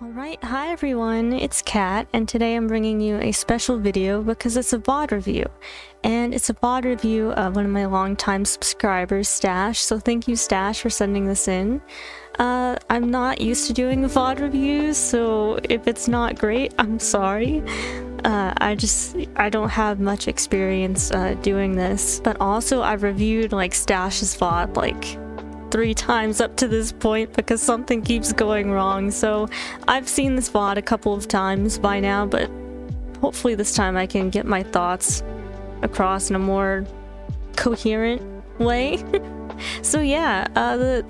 Alright, hi everyone, it's Kat, and today I'm bringing you a special video because it's a VOD review. And it's a VOD review of one of my longtime subscribers, Stash, so thank you Stash for sending this in. I'm not used to doing VOD reviews, so if it's not great, I'm sorry. I don't have much experience doing this, but also I've reviewed like Stash's VOD like 3 times up to this point because something keeps going wrong. So I've seen this VOD a couple of times by now, but hopefully this time I can get my thoughts across in a more coherent way. So yeah, the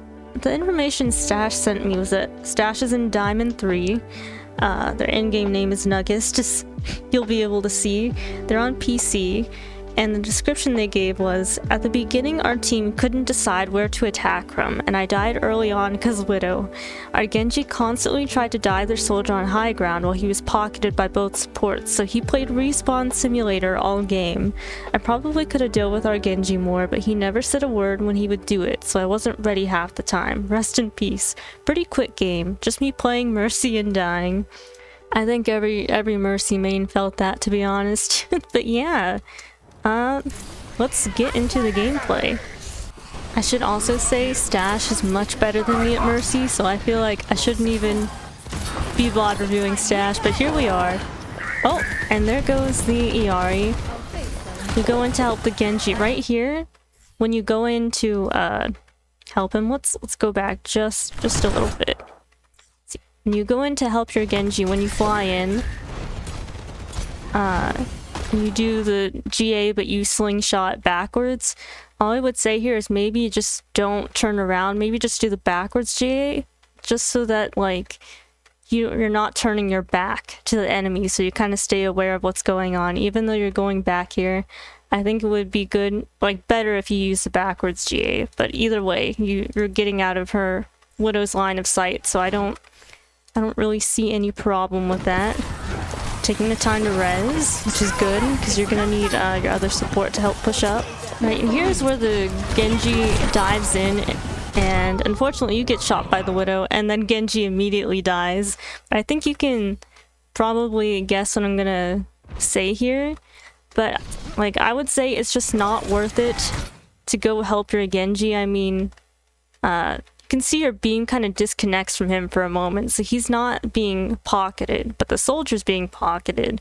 information Stash sent me was that Stash is in Diamond 3. Their in-game name is Nuggets, just you'll be able to see. They're on PC. And the description they gave was, at the beginning our team couldn't decide where to attack from, and I died early on because Widow. Our Genji constantly tried to dive their soldier on high ground while he was pocketed by both supports, so he played Respawn Simulator all game. I probably could have dealt with our Genji more, but he never said a word when he would do it, so I wasn't ready half the time. Rest in peace. Pretty quick game, just me playing Mercy and dying. I think every Mercy main felt that, to be honest. But yeah. Let's get into the gameplay. I should also say Stash is much better than me at Mercy, so I feel like I shouldn't even be VOD reviewing Stash, but here we are. Oh, and there goes the Illari. You go in to help the Genji right here. When you go in to help him, let's go back just a little bit. See, when you go in to help your Genji, when you fly in, you do the GA but you slingshot backwards. All I would say here is maybe just don't turn around, maybe just do the backwards GA, just so that like you're not turning your back to the enemy, so you kind of stay aware of what's going on. Even though you're going back here, I think it would be good, like better if you use the backwards GA, but either way you're getting out of her Widow's line of sight, so I don't really see any problem with that. Taking the time to res, which is good, because you're gonna need your other support to help push up. Right, and here's where the Genji dives in, and unfortunately you get shot by the Widow, and then Genji immediately dies. I think you can probably guess what I'm gonna say here, but like I would say it's just not worth it to go help your Genji. I mean, you can see your beam kind of disconnects from him for a moment, so he's not being pocketed, but the soldier's being pocketed.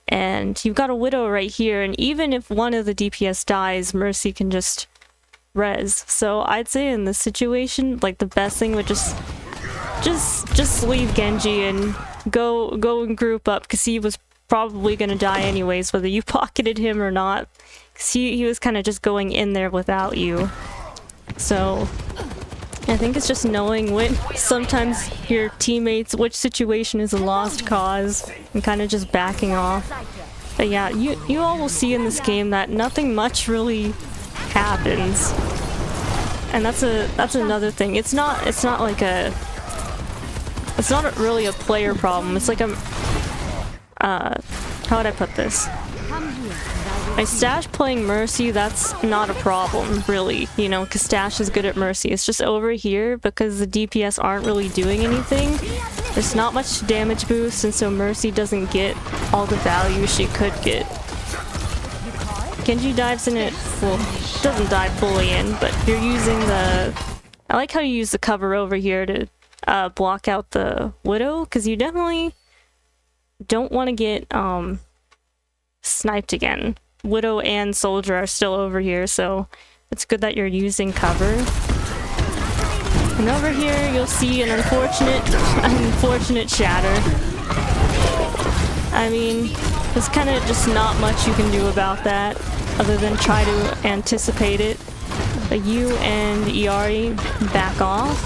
And you've got a Widow right here, and even if one of the DPS dies, Mercy can just res. So I'd say in this situation, like the best thing would just leave Genji and go and group up, because he was probably gonna die anyways, whether you pocketed him or not, because he was kind of just going in there without you. So I think it's just knowing when sometimes your teammates, which situation is a lost cause, and kind of just backing off. But yeah, you all will see in this game that nothing much really happens, and that's another thing. It's not like it's not really a player problem. It's like a how would I put this? My Stash playing Mercy, that's not a problem, really, you know, because Stash is good at Mercy. It's just over here, because the DPS aren't really doing anything, there's not much damage boost, and so Mercy doesn't get all the value she could get. Genji dives in it full, doesn't dive fully in, but you're using the... I like how you use the cover over here to block out the Widow, because you definitely don't want to get sniped again. Widow and Soldier are still over here, so it's good that you're using cover. And over here you'll see an unfortunate shatter. I mean, there's kind of just not much you can do about that other than try to anticipate it. But you and Illari back off,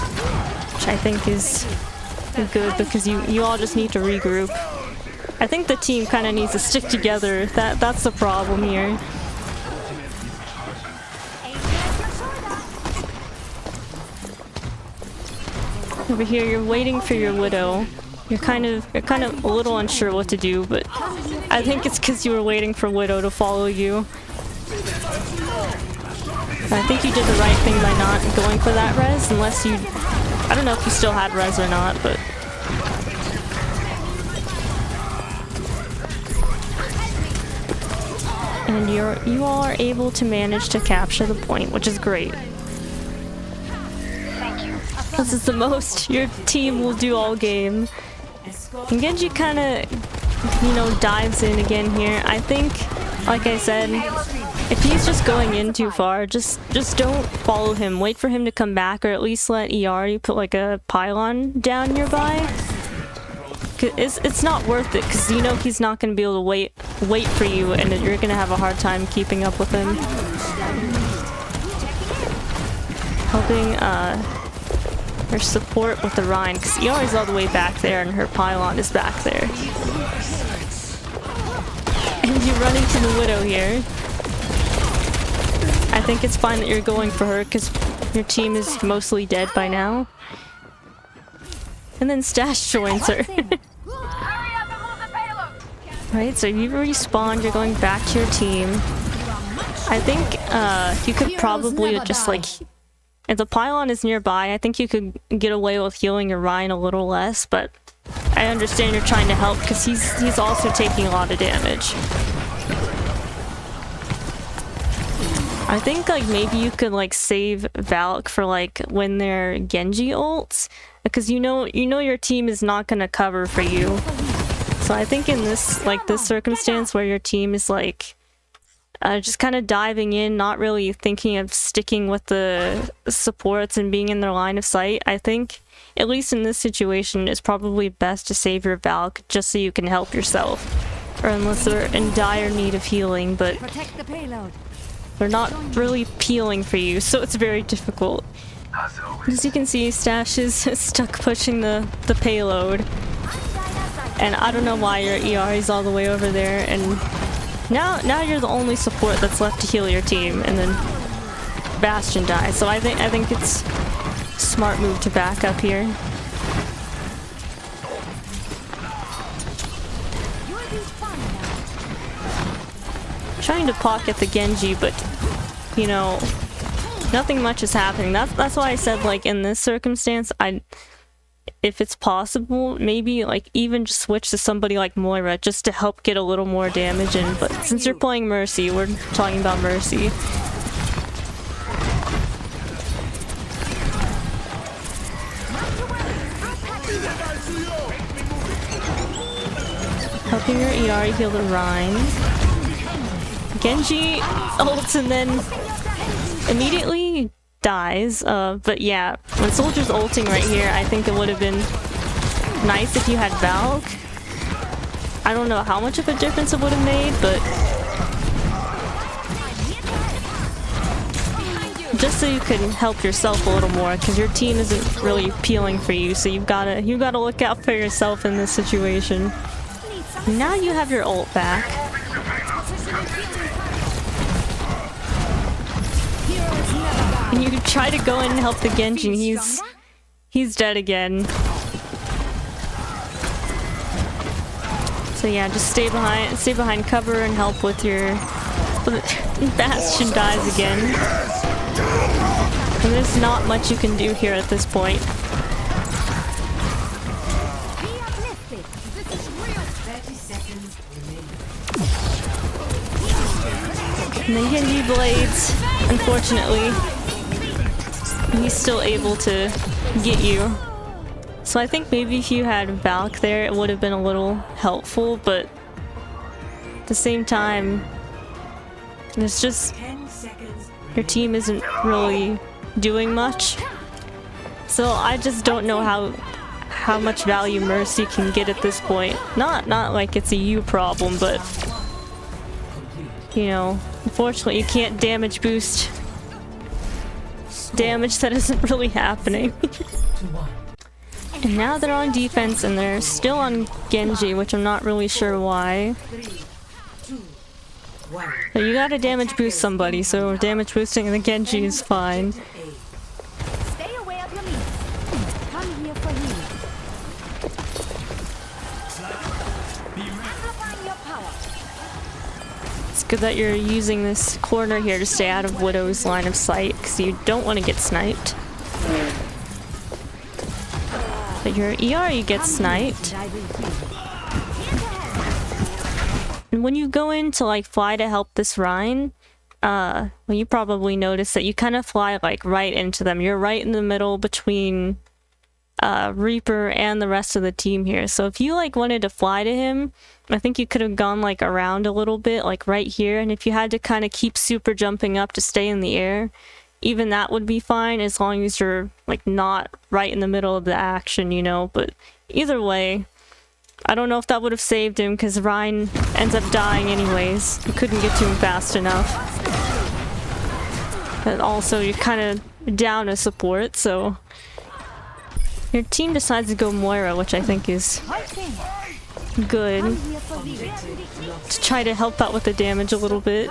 which I think is good, because you all just need to regroup. I think the team kind of needs to stick together. That's the problem here. Over here, you're waiting for your Widow. You're kind of a little unsure what to do, but I think it's because you were waiting for Widow to follow you. I think you did the right thing by not going for that res, unless you... I don't know if you still had res or not, but... And you all are able to manage to capture the point, which is great. This is the most your team will do all game. And Genji kind of, you know, dives in again here. I think, like I said, if he's just going in too far, just don't follow him. Wait for him to come back, or at least let Illari put like a pylon down nearby. It's not worth it, because you know he's not going to be able to wait for you, and you're going to have a hard time keeping up with him. Helping her support with the Rhine, because Illari's all the way back there and her pylon is back there. And you run into the Widow here. I think it's fine that you're going for her because your team is mostly dead by now. And then Stash joins her. Right, so you respawned, you're going back to your team. I think you could probably just like, if the pylon is nearby, I think you could get away with healing your Rhine a little less, but I understand you're trying to help because he's also taking a lot of damage. I think like maybe you could like save Valk for like when they're Genji ults, because you know your team is not gonna cover for you. So I think in this circumstance where your team is like just kind of diving in, not really thinking of sticking with the supports and being in their line of sight, I think at least in this situation it's probably best to save your Valk just so you can help yourself, or unless they're in dire need of healing, but they're not really peeling for you, so it's very difficult. As you can see, Stash is stuck pushing the payload. And I don't know why your Illari's all the way over there, and now you're the only support that's left to heal your team, and then Bastion dies. So I think it's a smart move to back up here. Trying to pocket the Genji, but you know, nothing much is happening. That's why I said, like, in this circumstance, if it's possible, maybe like even just switch to somebody like Moira just to help get a little more damage in. But since you're playing Mercy, we're talking about Mercy. Helping your Illari heal the Rhine. Genji ults and then immediately dies, but yeah, when Soldier's ulting right here, I think it would have been nice if you had Valk. I don't know how much of a difference it would have made, but just so you can help yourself a little more, because your team isn't really peeling for you, so you've gotta look out for yourself in this situation. Now you have your ult back. And you try to go in and help the Genji, and he's dead again. So yeah, just stay behind cover and help with your Bastion dies again. And there's not much you can do here at this point. And then Genji blades, unfortunately. He's still able to get you. So I think maybe if you had Valk there, it would have been a little helpful, but at the same time, it's just your team isn't really doing much. So I just don't know how much value Mercy can get at this point. Not like it's a you problem, but you know, unfortunately you can't damage boost damage that isn't really happening. And now they're on defense and they're still on Genji, which I'm not really sure why. But you gotta damage boost somebody, so damage boosting the Genji is fine. It's good that you're using this corner here to stay out of Widow's line of sight, because you don't want to get sniped. But your Illari gets sniped. when you go in to like fly to help this Rhine, well, you probably noticed that you kind of fly like right into them. You're right in the middle between Reaper and the rest of the team here. So if you like wanted to fly to him, I think you could have gone like around a little bit, like right here. And if you had to kind of keep super jumping up to stay in the air, even that would be fine as long as you're like not right in the middle of the action, you know. But either way, I don't know if that would have saved him because Rhine ends up dying anyways. You couldn't get to him fast enough. And also you're kind of down a support, so your team decides to go Moira, which I think is good, to try to help out with the damage a little bit.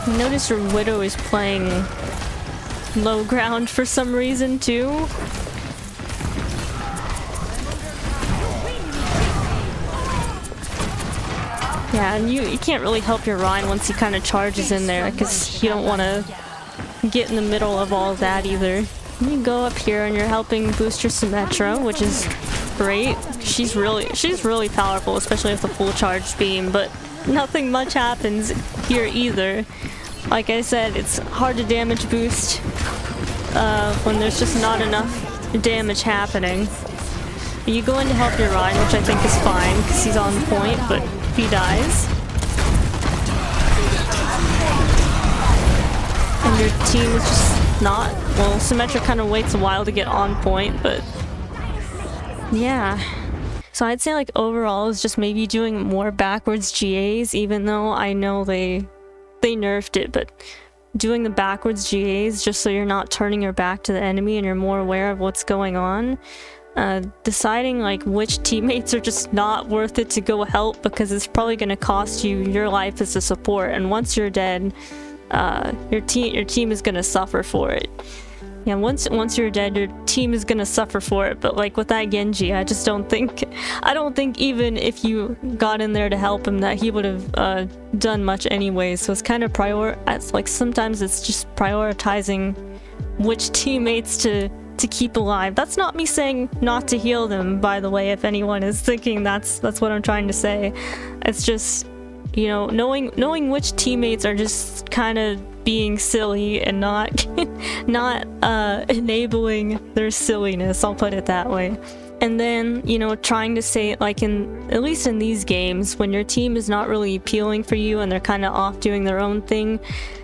Notice your Widow is playing low ground for some reason too. Yeah, and you can't really help your Rhine once he kind of charges in there because you don't want to get in the middle of all of that either. You go up here and you're helping boost your Symmetra, which is great. She's really powerful, especially with the full charge beam, but nothing much happens here either. Like I said, it's hard to damage boost when there's just not enough damage happening. You go in to help your Rhine, which I think is fine because he's on point, but he dies. And your team is just not, well, Symmetra kind of waits a while to get on point, but yeah. So I'd say like overall is just maybe doing more backwards GAs, even though I know they nerfed it, but doing the backwards GAs just so you're not turning your back to the enemy and you're more aware of what's going on. Deciding like which teammates are just not worth it to go help because it's probably going to cost you your life as a support, and once you're dead, your team is going to suffer for it. Yeah, once you're dead, your team is going to suffer for it. But like with that Genji, I don't think even if you got in there to help him that he would have done much anyway. So it's kind of like sometimes it's just prioritizing which teammates to keep alive. That's not me saying not to heal them, by the way, if anyone is thinking that's what I'm trying to say. It's just, you know, knowing which teammates are just kind of being silly and not enabling their silliness, I'll put it that way. And then, you know, trying to say, like, at least in these games, when your team is not really appealing for you and they're kind of off doing their own thing,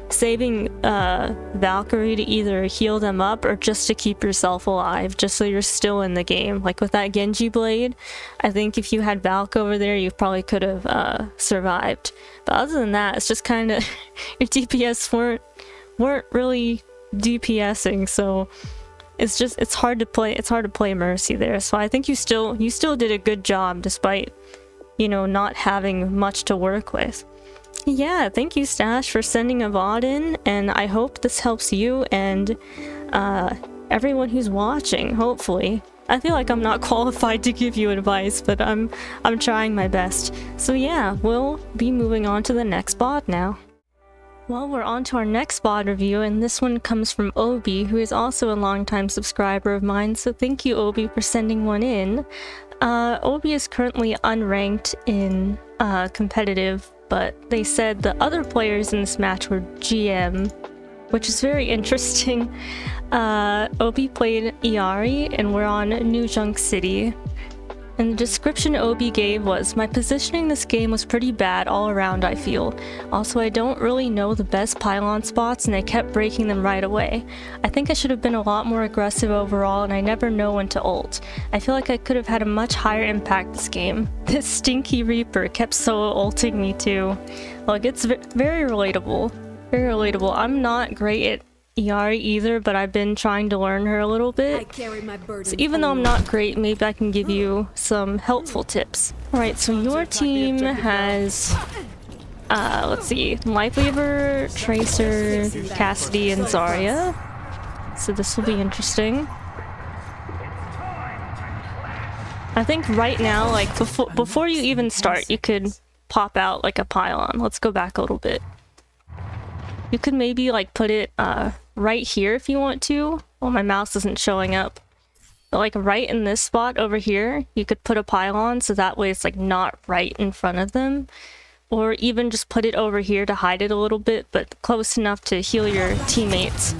saving Valkyrie to either heal them up or just to keep yourself alive, just so you're still in the game. Like with that Genji blade, I think if you had Valk over there, you probably could have survived. But other than that, it's just kind of your DPS weren't really DPSing, so it's hard to play Mercy there. So I think you still did a good job despite, you know, not having much to work with. Yeah, thank you, Stash, for sending a VOD in, and I hope this helps you and everyone who's watching, hopefully. I feel like I'm not qualified to give you advice, but I'm trying my best. So yeah, we'll be moving on to the next VOD now. Well, we're on to our next VOD review, and this one comes from Obi, who is also a longtime subscriber of mine, so thank you, Obi, for sending one in. Obi is currently unranked in competitive, but they said the other players in this match were GM, which is very interesting. Obi played Illari, and we're on New Junk City. And the description Obi gave was, "My positioning this game was pretty bad all around, I feel. Also, I don't really know the best pylon spots and I kept breaking them right away. I think I should have been a lot more aggressive overall and I never know when to ult. I feel like I could have had a much higher impact this game. This stinky Reaper kept solo ulting me too." Like, it's very relatable. Very relatable. I'm not great at Illari either, but I've been trying to learn her a little bit. So even though I'm not great, maybe I can give you some helpful tips. Alright, so your team has, let's see, Lifeweaver, Tracer, Cassidy, and Zarya. So this will be interesting. I think right now, like, before you even start, you could pop out, like, a pylon. Let's go back a little bit. You could maybe, like, put it, right here if you want to. Oh, my mouse isn't showing up. like right in this spot over here, you could put a pylon so that way it's like not right in front of them. Or even just put it over here to hide it a little bit, but close enough to heal your teammates.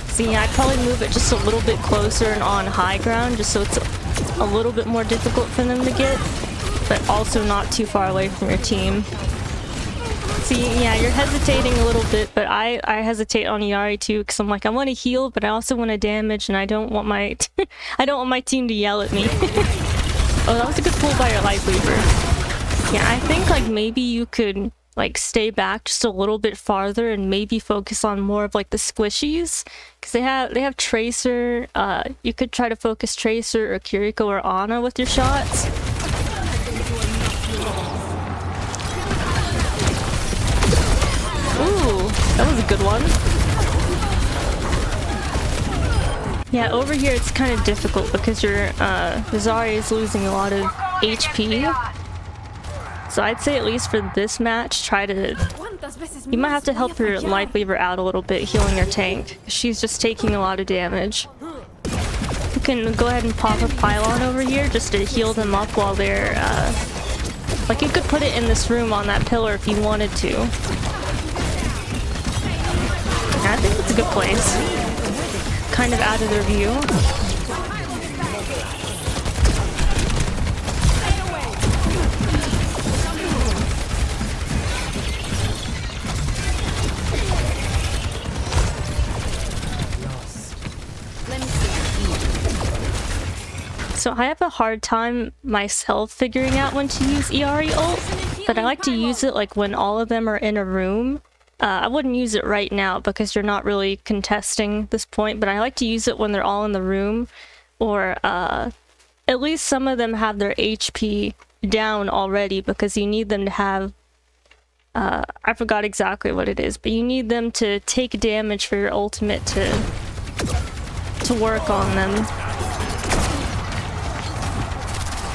See, I'd probably move it just a little bit closer and on high ground, just so it's a little bit more difficult for them to get, but also not too far away from your team. See, yeah, you're hesitating a little bit, but I hesitate on Illari too, because I'm like, I want to heal, but I also want to damage, and I don't want my I don't want my team to yell at me. Oh, that was a good pull by your life weaver. Yeah, I think like maybe you could like stay back just a little bit farther and maybe focus on more of like the squishies, because they have Tracer. You could try to focus Tracer or Kiriko or Ana with your shots. Ooh, that was a good one. Yeah, over here it's kind of difficult because your Zarya is losing a lot of HP. So I'd say at least for this match, try to... You might have to help your Lightweaver out a little bit, healing your tank. She's just taking a lot of damage. You can go ahead and pop a pylon over here just to heal them up while they're... Like, you could put it in this room on that pillar if you wanted to. I think it's a good place. Kind of out of their view. So I have a hard time myself figuring out when to use Illari ult, but I like to use it like when all of them are in a room. I wouldn't use it right now because you're not really contesting this point, but I like to use it when they're all in the room, or at least some of them have their HP down already, because you need them to have, I forgot exactly what it is, but you need them to take damage for your ultimate to work on them.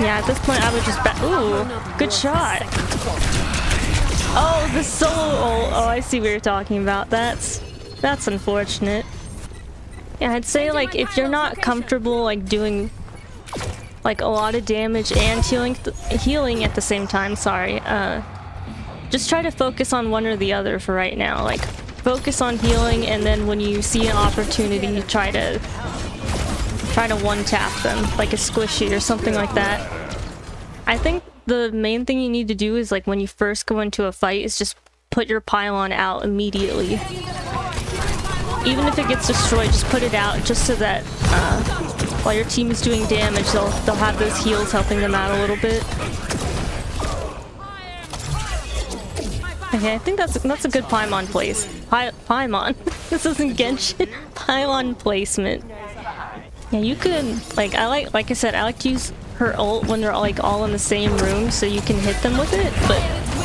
Yeah, at this point I would just ooh, good shot. Oh, the solo ult. Oh, I see what you're talking about. That's unfortunate. Yeah, I'd say like if you're not comfortable like doing like a lot of damage and healing at the same time, sorry. Just try to focus on one or the other for right now. Like focus on healing, and then when you see an opportunity, try to one tap them like a squishy or something like that. I think the main thing you need to do is like when you first go into a fight is just put your pylon out immediately. Even if it gets destroyed, just put it out just so that while your team is doing damage, they'll have those heals helping them out a little bit. Okay, I think that's a good pylon place. Pylon. This isn't Genshin. Pylon placement. Yeah, you could like I said, I like to use her ult when they're like all in the same room so you can hit them with it, but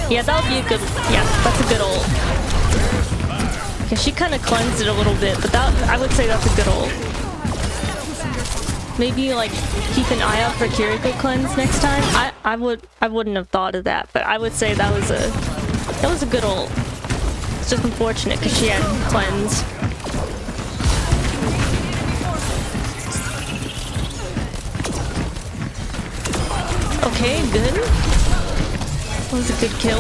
yeah, that would be a good, yeah, that's a good ult. Yeah, she kind of cleansed it a little bit, but I would say that's a good ult. Maybe like keep an eye out for Kiriko cleanse next time. I wouldn't have thought of that, but I would say that was a good ult. It's just unfortunate because she had cleanse. Okay, good. That was a good kill.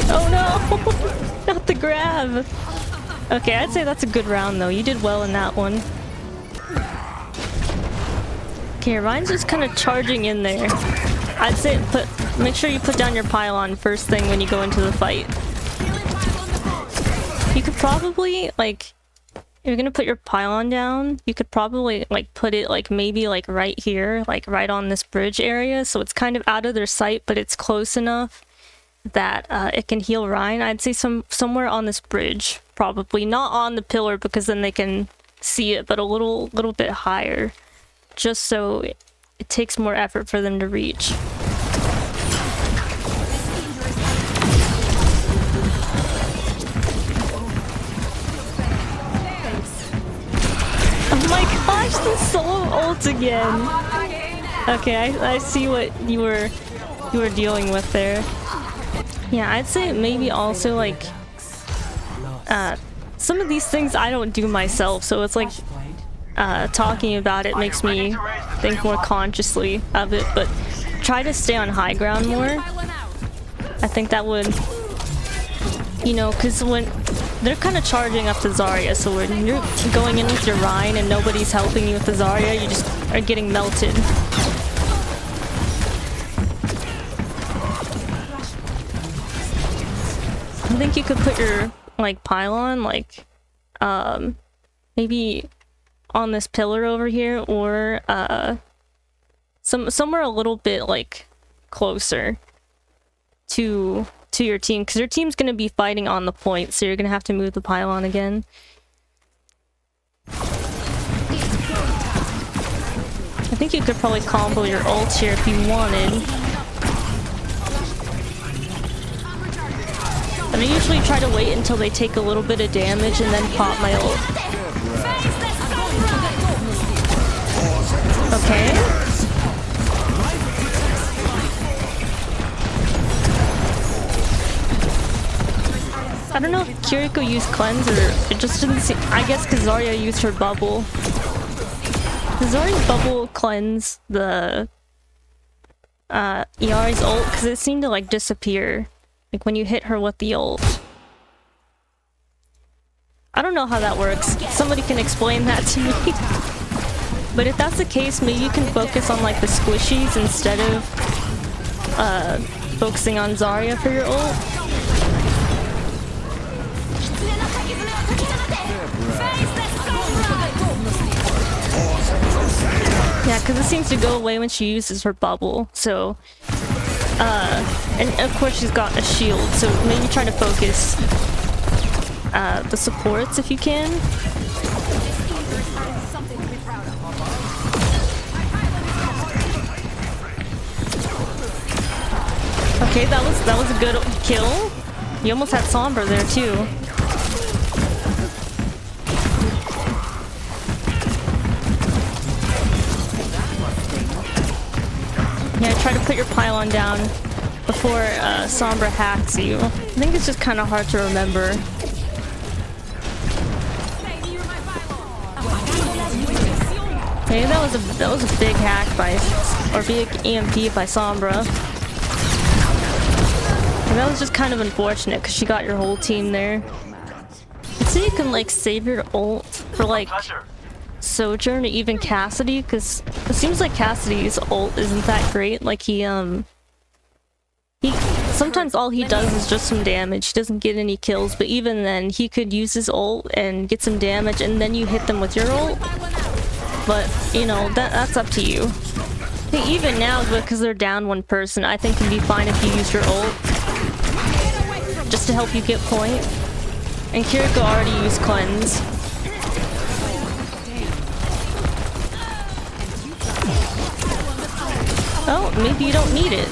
Oh no! Not the grab! Okay, I'd say that's a good round though. You did well in that one. Okay, Ryan's just kind of charging in there. I'd say make sure you put down your pylon first thing when you go into the fight. You could probably, like, if you're gonna put your pylon down, you could probably like put it like maybe like right here, like right on this bridge area, so it's kind of out of their sight, but it's close enough that it can heal Ryan. I'd say somewhere on this bridge, probably not on the pillar because then they can see it, but a little bit higher, just so it takes more effort for them to reach. Oh my gosh, the solo ult again. Okay, I see what you were dealing with there. Yeah, I'd say maybe also like some of these things I don't do myself, so it's like talking about it makes me think more consciously of it, but try to stay on high ground more. I think that would, you know, because when they're kind of charging up the Zarya, so when you're going in with your Rhine and nobody's helping you with the Zarya, you just are getting melted. I think you could put your like pylon like maybe on this pillar over here, or somewhere a little bit like closer to your team, because your team's going to be fighting on the point, so you're going to have to move the pylon again. I think you could probably combo your ult here if you wanted. But I usually try to wait until they take a little bit of damage and then pop my ult. Okay. I don't know if Kiriko used cleanse, or it just didn't seem. I guess because Zarya used her bubble. Does Zarya's bubble cleanse the Illari's ult? Because it seemed to like disappear, like when you hit her with the ult. I don't know how that works. Somebody can explain that to me. But if that's the case, maybe you can focus on like the squishies instead of focusing on Zarya for your ult. Yeah, because it seems to go away when she uses her bubble, so... and of course she's got a shield, so maybe try to focus the supports if you can. Okay, that was a good kill. You almost had Sombra there too. Yeah, try to put your pylon down before Sombra hacks you. I think it's just kind of hard to remember. Okay, that was a big hack by, or big EMP by Sombra. And that was just kind of unfortunate because she got your whole team there. I'd say you can like save your ult for like Sojourn or even Cassidy, because it seems like Cassidy's ult isn't that great. Like he sometimes all he does is just some damage. He doesn't get any kills, but even then he could use his ult and get some damage and then you hit them with your ult. But you know, that's up to you. I think even now, because they're down one person, I think it'd be fine if you use your ult just to help you get point. And Kiriko already used cleanse. Oh, maybe you don't need it.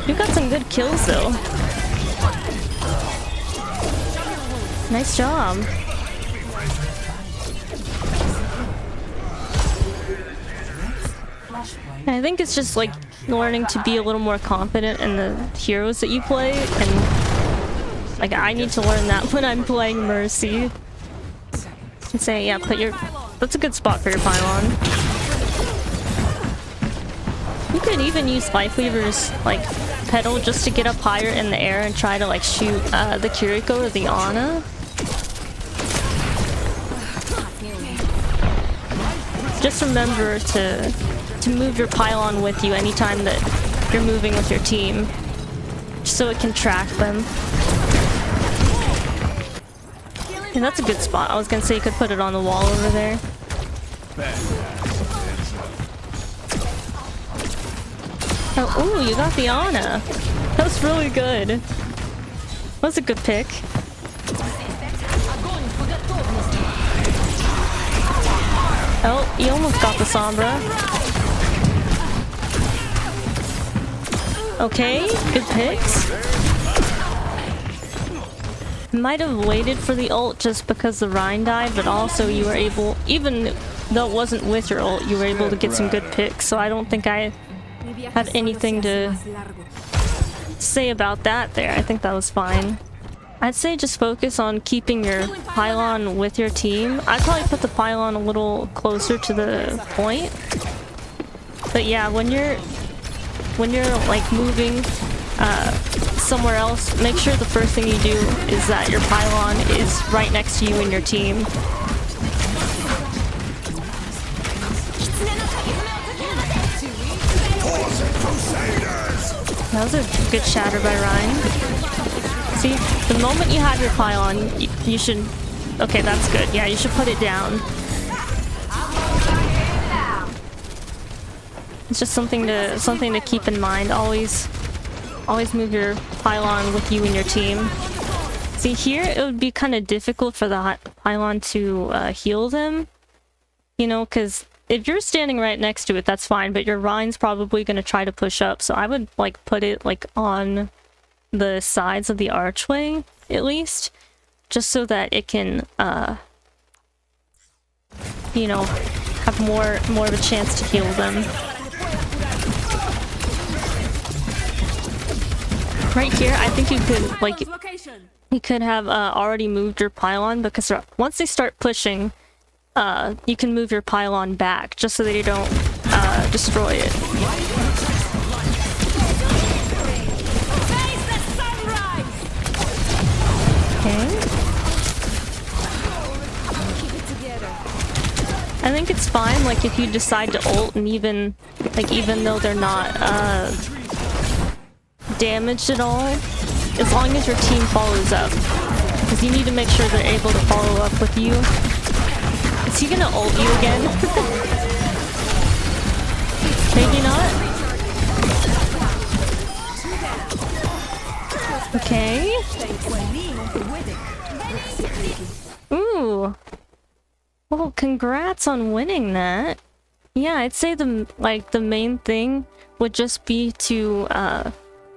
You got some good kills though. Nice job. I think it's just like learning to be a little more confident in the heroes that you play, and like I need to learn that when I'm playing Mercy. And say, yeah, that's a good spot for your pylon. You could even use Life Weaver's like pedal just to get up higher in the air and try to like shoot the Kiriko or the Ana. Just remember to move your pylon with you anytime that you're moving with your team, just so it can track them. And that's a good spot. I was gonna say you could put it on the wall over there. Oh, ooh, you got the Ana. That was really good. That was a good pick. Oh, you almost got the Sombra. Okay, good picks. Might have waited for the ult just because the Rhine died, but also you were able, even though it wasn't with your ult, you were able to get some good picks, so I don't think I had anything to to say about that there. I think that was fine. I'd say just focus on keeping your pylon with your team. I'd probably put the pylon a little closer to the point. But yeah, when you're like moving somewhere else, make sure the first thing you do is that your pylon is right next to you and your team. That was a good shatter by Ryan. See, the moment you have your pylon, you should... Okay, that's good. Yeah, you should put it down. It's just something to keep in mind. Always move your pylon with you and your team. See, here it would be kind of difficult for the pylon to heal them. You know, because if you're standing right next to it, that's fine, but your Ryan's probably going to try to push up, so I would like put it like on the sides of the archway at least, just so that it can you know, have more of a chance to heal them. Right here, I think you could like have already moved your pylon, because once they start pushing, you can move your pylon back just so that you don't destroy it. Okay. I think it's fine, like, if you decide to ult and even though they're not damaged at all, as long as your team follows up. Because you need to make sure they're able to follow up with you. Is he gonna ult you again? Maybe not? Okay. Ooh. Well, congrats on winning that. Yeah, I'd say the main thing would just be to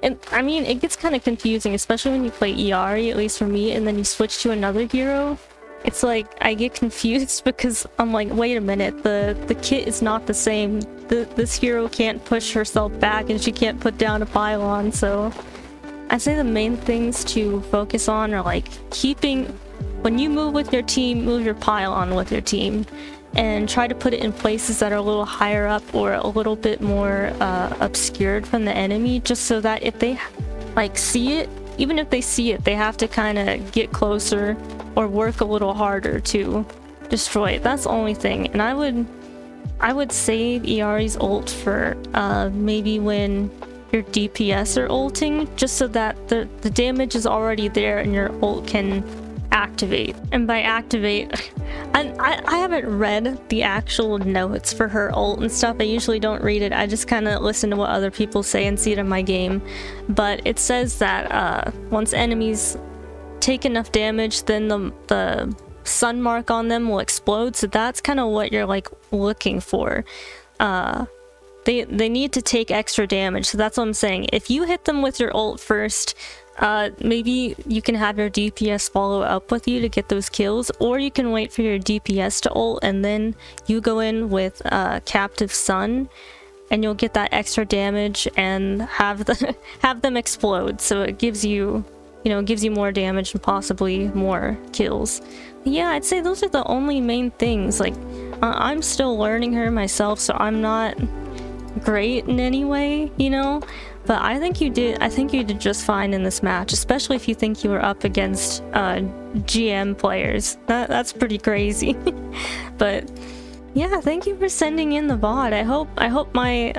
and I mean, it gets kind of confusing, especially when you play Illari, at least for me, and then you switch to another hero. It's like I get confused because I'm like, wait a minute, the kit is not the same. This hero can't push herself back and she can't put down a pylon, so I'd say the main things to focus on are like keeping, when you move with your team, move your pylon with your team, and try to put it in places that are a little higher up or a little bit more obscured from the enemy, just so that if they like see it, even if they see it, they have to kind of get closer or work a little harder to destroy it. That's the only thing. And I would save Illari's ult for maybe when your DPS are ulting, just so that the damage is already there and your ult can activate. And by activate, I haven't read the actual notes for her ult and stuff. I usually don't read it. I just kind of listen to what other people say and see it in my game. But it says that once enemies take enough damage, then the sun mark on them will explode. So that's kind of what you're like looking for. They need to take extra damage. So that's what I'm saying. If you hit them with your ult first, maybe you can have your DPS follow up with you to get those kills, or you can wait for your DPS to ult and then you go in with Captive Sun and you'll get that extra damage and have them explode, so it gives you, gives you more damage and possibly more kills. Yeah, I'd say those are the only main things. Like, I'm still learning her myself, so I'm not great in any way, but I think you did just fine in this match, especially if you think you were up against GM players. That's pretty crazy. But yeah, thank you for sending in the VOD. I hope my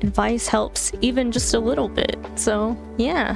advice helps even just a little bit. So yeah.